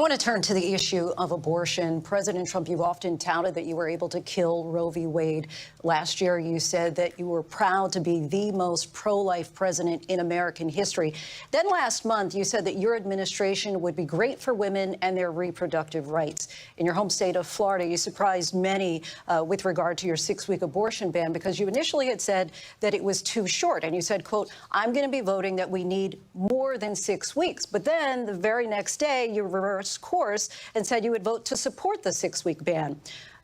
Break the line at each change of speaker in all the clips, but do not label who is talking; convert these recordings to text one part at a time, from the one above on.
want to turn to the issue of abortion. President Trump, you've often touted that you were able to kill Roe v. Wade. Last year, you said that you were proud to be the most pro-life president in American history. Then last month, you said that your administration would be great for women and their reproductive rights. In your home state of Florida, you surprised many with regard to your 6-week abortion ban because you initially had said that it was too short. And you said, quote, I'm going to be voting that we need more than 6 weeks. But then the very next day, you reversed course and said you would vote to support the 6-week ban.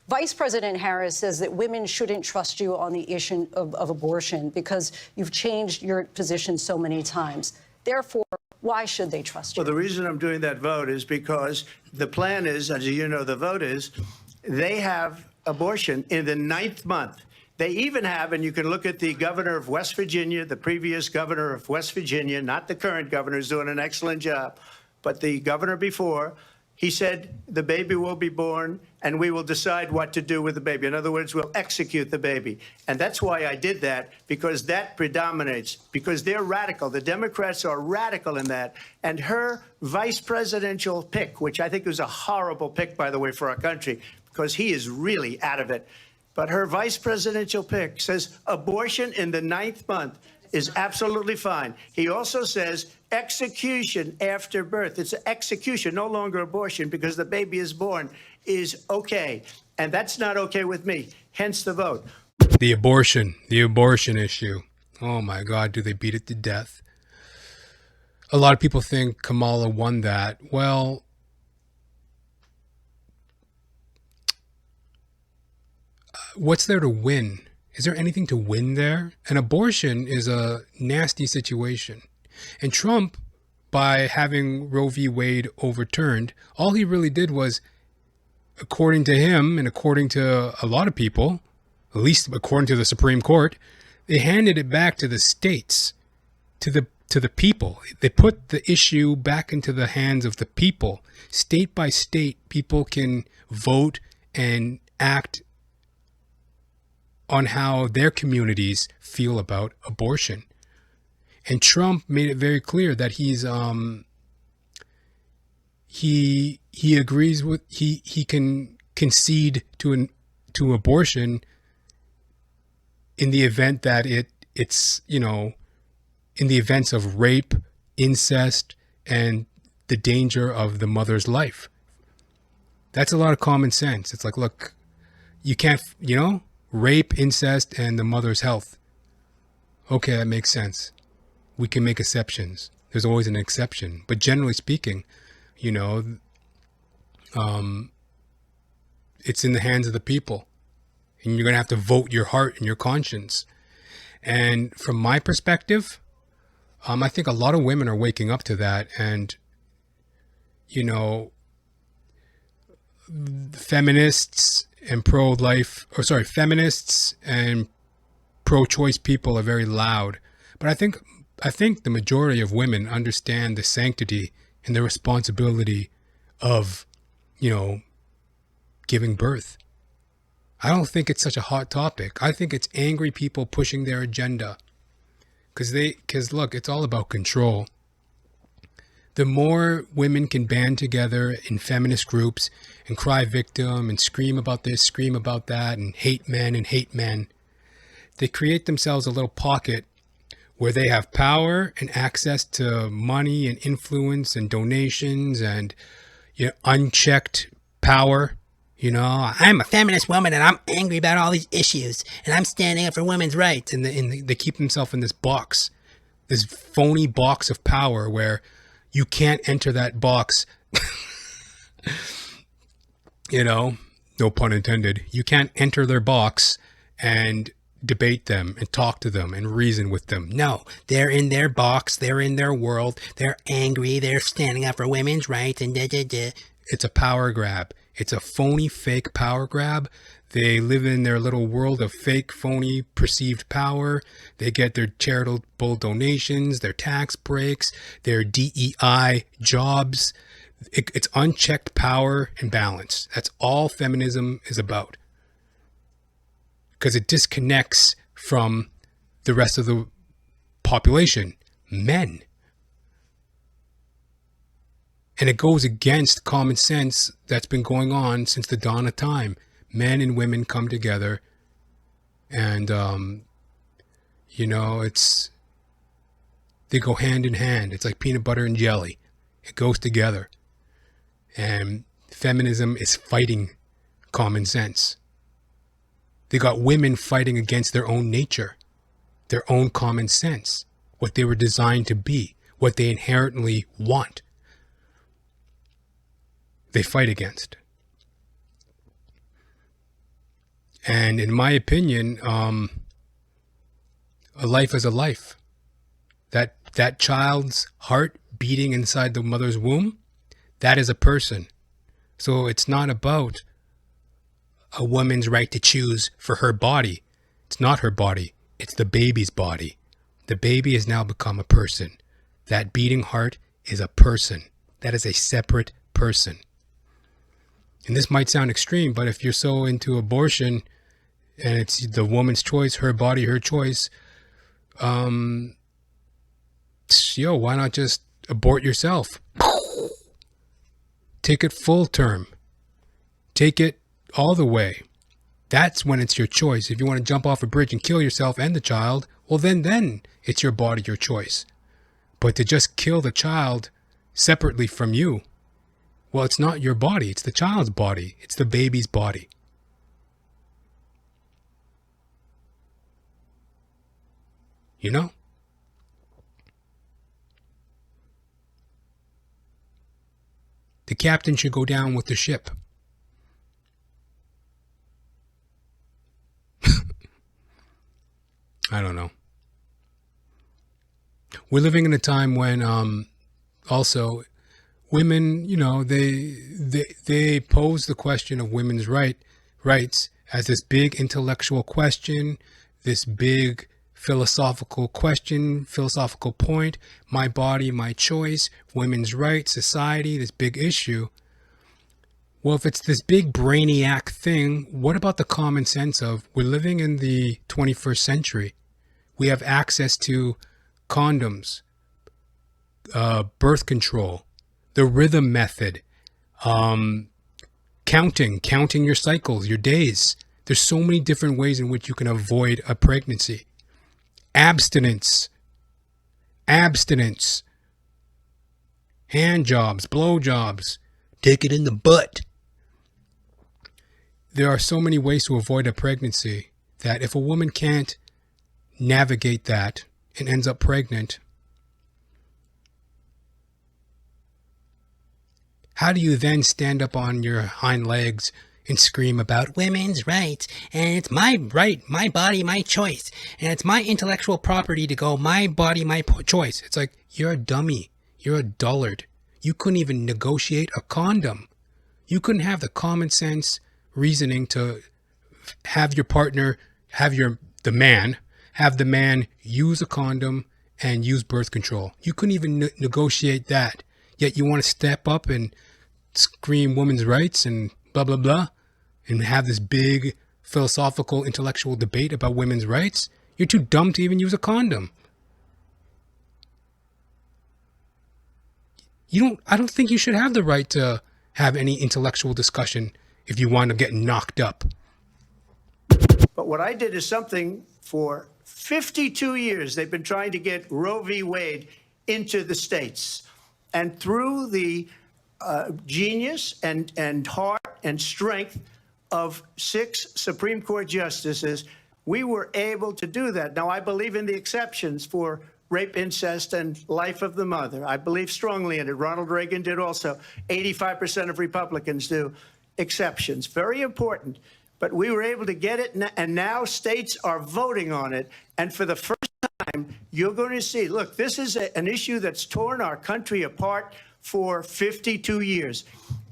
Vice President Harris says that women shouldn't trust you on the issue of abortion because you've changed your position so many times. Therefore, why should they trust you?
Well, the reason I'm doing that vote is because the plan is, as you know, the vote is, they have abortion in the 9th month. They even have, and you can look at the governor of West Virginia, the previous governor of West Virginia, not the current governor, who's doing an excellent job, but the governor before, he said the baby will be born and we will decide what to do with the baby. In other words, we'll execute the baby. And that's why I did that, because that predominates, because they're radical. The Democrats are radical in that. And her vice presidential pick, which I think was a horrible pick, by the way, for our country, because he is really out of it. But her vice presidential pick says abortion in the 9th month is absolutely fine. He also says execution after birth. It's execution, no longer abortion, because the baby is born, is okay. And that's not okay with me, hence the vote.
The abortion issue. Oh my God, do they beat it to death? A lot of people think Kamala won that. Well, what's there to win? Is there anything to win there? An abortion is a nasty situation. And Trump, by having Roe v. Wade overturned, all he really did was, according to him and according to a lot of people, at least according to the Supreme Court, they handed it back to the states, to the people. They put the issue back into the hands of the people. State by state, people can vote and act on how their communities feel about abortion. And Trump made it very clear that he's he agrees with he can concede to abortion in the event that it's in the events of rape, incest, and the danger of the mother's life. That's a lot of common sense. It's like, look, you can't, rape, incest, and the mother's health. Okay, that makes sense. We can make exceptions. There's always an exception. But generally speaking, it's in the hands of the people. And you're going to have to vote your heart and your conscience. And from my perspective, I think a lot of women are waking up to that. And, feminists and feminists and pro-choice people are very loud. But I think the majority of women understand the sanctity and the responsibility of, giving birth. I don't think it's such a hot topic. I think it's angry people pushing their agenda. Because look, it's all about control. The more women can band together in feminist groups and cry victim and scream about this, scream about that, and hate men, they create themselves a little pocket where they have power and access to money and influence and donations and unchecked power. I'm a feminist woman and I'm angry about all these issues and I'm standing up for women's rights. And they keep themselves in this box, this phony box of power where you can't enter that box. No pun intended. You can't enter their box and debate them and talk to them and reason with them. No, they're in their box. They're in their world. They're angry. They're standing up for women's rights and It's a power grab. It's a phony, fake power grab. They live in their little world of fake, phony, perceived power. They get their charitable donations, their tax breaks, their DEI jobs. It's unchecked power and balance. That's all feminism is about. Because it disconnects from the rest of the population, men. And it goes against common sense that's been going on since the dawn of time. Men and women come together and, they go hand in hand. It's like peanut butter and jelly. It goes together. And feminism is fighting common sense. They got women fighting against their own nature, their own common sense, what they were designed to be, what they inherently want. They fight against. And in my opinion, a life is a life. That child's heart beating inside the mother's womb, that is a person. So it's not about a woman's right to choose for her body. It's not her body. It's the baby's body. The baby has now become a person. That beating heart is a person. That is a separate person. And this might sound extreme, but if you're so into abortion and it's the woman's choice, her body, her choice, why not just abort yourself? Take it full term. Take it all the way. That's when it's your choice. If you want to jump off a bridge and kill yourself and the child, well, then it's your body, your choice. But to just kill the child separately from you, well, it's not your body. It's the child's body. It's the baby's body. You know? The captain should go down with the ship. I don't know. We're living in a time when also women, they pose the question of women's rights as this big intellectual question, this big philosophical question, philosophical point, my body, my choice, women's rights, society, this big issue. Well, if it's this big brainiac thing, what about the common sense of we're living in the 21st century? We have access to condoms, birth control, the rhythm method, counting your cycles, your days. There's so many different ways in which you can avoid a pregnancy. Abstinence, hand jobs, blow jobs, take it in the butt. There are so many ways to avoid a pregnancy that if a woman can't navigate that and ends up pregnant, how do you then stand up on your hind legs and scream about women's rights, and it's my right, my body, my choice, and it's my intellectual property to go my body, my choice? It's like, you're a dummy. You're a dullard. You couldn't even negotiate a condom. You couldn't have the common sense reasoning to have your partner, have the man use a condom and use birth control. You couldn't even negotiate that. Yet you want to step up and scream women's rights and blah, blah, blah, and have this big philosophical, intellectual debate about women's rights. You're too dumb to even use a condom. I don't think you should have the right to have any intellectual discussion if you want to get knocked up.
But what I did is something for 52 years. They've been trying to get Roe v. Wade into the states. And through the genius and heart and strength of 6 Supreme Court justices, we were able to do that. Now, I believe in the exceptions for rape, incest, and life of the mother. I believe strongly in it. Ronald Reagan did also. 85% of Republicans do. Exceptions. Very important. But we were able to get it, and now states are voting on it. And for the first time, you're going to see, look, this is an issue that's torn our country apart for 52 years.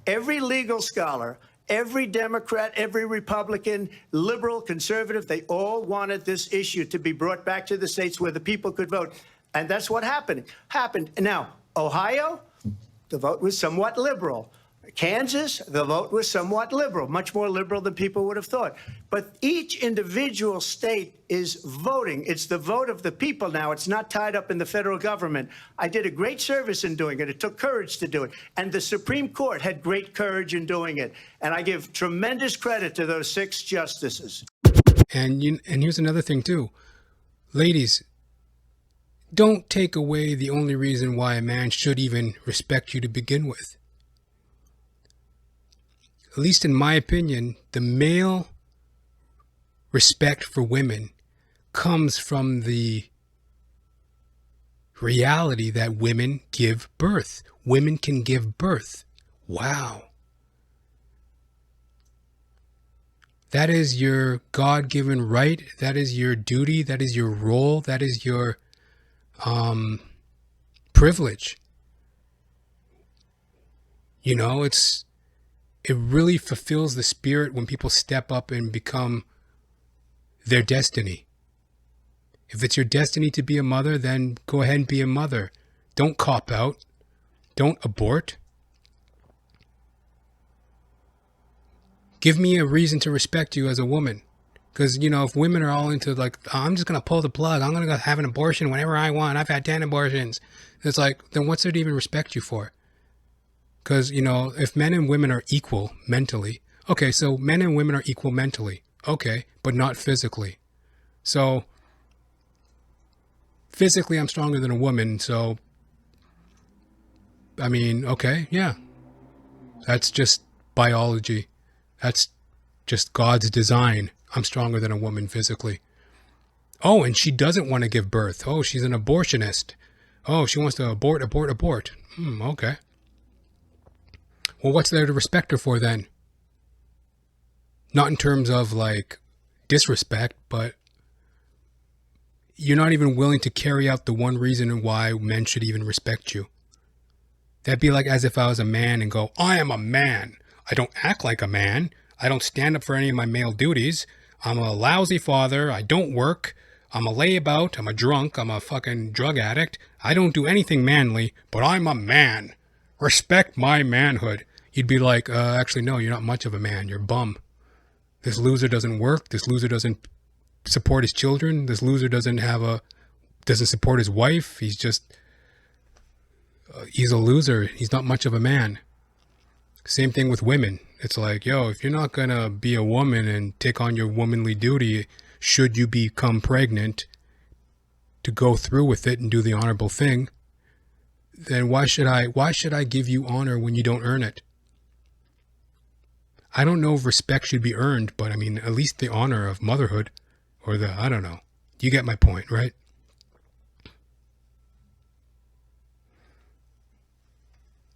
Every legal scholar, every Democrat, every Republican, liberal, conservative, they all wanted this issue to be brought back to the states where the people could vote. And that's what happened. Now, Ohio, the vote was somewhat liberal. Kansas, the vote was somewhat liberal, much more liberal than people would have thought. But each individual state is voting. It's the vote of the people now. It's not tied up in the federal government. I did a great service in doing it. It took courage to do it. And the Supreme Court had great courage in doing it. And I give tremendous credit to those 6 justices.
And here's another thing, too. Ladies, don't take away the only reason why a man should even respect you to begin with. At least in my opinion, the male respect for women comes from the reality that women give birth. Women can give birth. Wow. That is your God-given right. That is your duty. That is your role. That is your privilege. You know, it really fulfills the spirit when people step up and become their destiny. If it's your destiny to be a mother, then go ahead and be a mother. Don't cop out. Don't abort. Give me a reason to respect you as a woman. Because, you know, if women are all into like, oh, I'm just going to pull the plug. I'm going to go have an abortion whenever I want. I've had 10 abortions. It's like, then what's there to even respect you for? Because, you know, if men and women are equal mentally, okay, so men and women are equal mentally, okay, but not physically. So physically, I'm stronger than a woman. So, I mean, okay, yeah, that's just biology. That's just God's design. I'm stronger than a woman physically. Oh, and she doesn't want to give birth. Oh, she's an abortionist. Oh, she wants to abort. Okay. Well, what's there to respect her for then? Not in terms of like disrespect, but you're not even willing to carry out the one reason why men should even respect you. That'd be like as if I was a man and go, I am a man. I don't act like a man. I don't stand up for any of my male duties. I'm a lousy father. I don't work. I'm a layabout. I'm a drunk. I'm a fucking drug addict. I don't do anything manly, but I'm a man. Respect my manhood. You'd be like, actually, no, you're not much of a man. You're a bum. This loser doesn't work. This loser doesn't support his children. This loser doesn't support his wife. He's just, he's a loser. He's not much of a man. Same thing with women. It's like, yo, if you're not going to be a woman and take on your womanly duty, should you become pregnant to go through with it and do the honorable thing, then why should I give you honor when you don't earn it? I don't know if respect should be earned, but I mean, at least the honor of motherhood or I don't know. You get my point, right?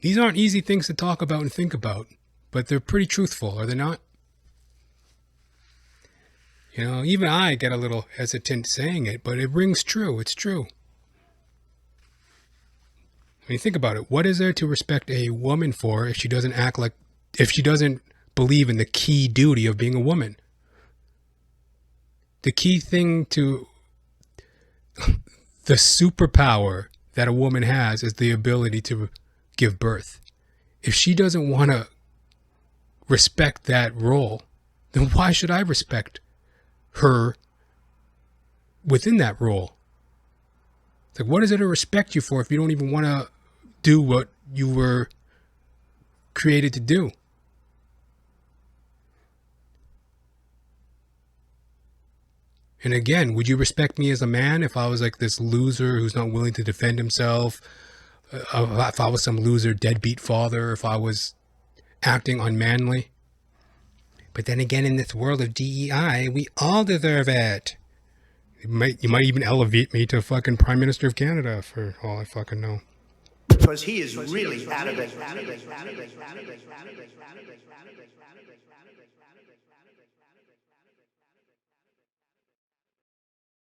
These aren't easy things to talk about and think about, but they're pretty truthful, are they not? You know, even I get a little hesitant saying it, but it rings true. It's true. I mean, think about it. What is there to respect a woman for if she doesn't believe in the key duty of being a woman? The key thing to the superpower that a woman has is the ability to give birth. If she doesn't want to respect that role, then why should I respect her within that role? It's like, what is it to respect you for if you don't even want to do what you were created to do? And again, would you respect me as a man if I was like this loser who's not willing to defend himself? If I was some loser deadbeat father, if I was acting unmanly? But then again, in this world of DEI, we all deserve it. You might even elevate me to fucking Prime Minister of Canada for all I fucking know.
Because he is really out of it.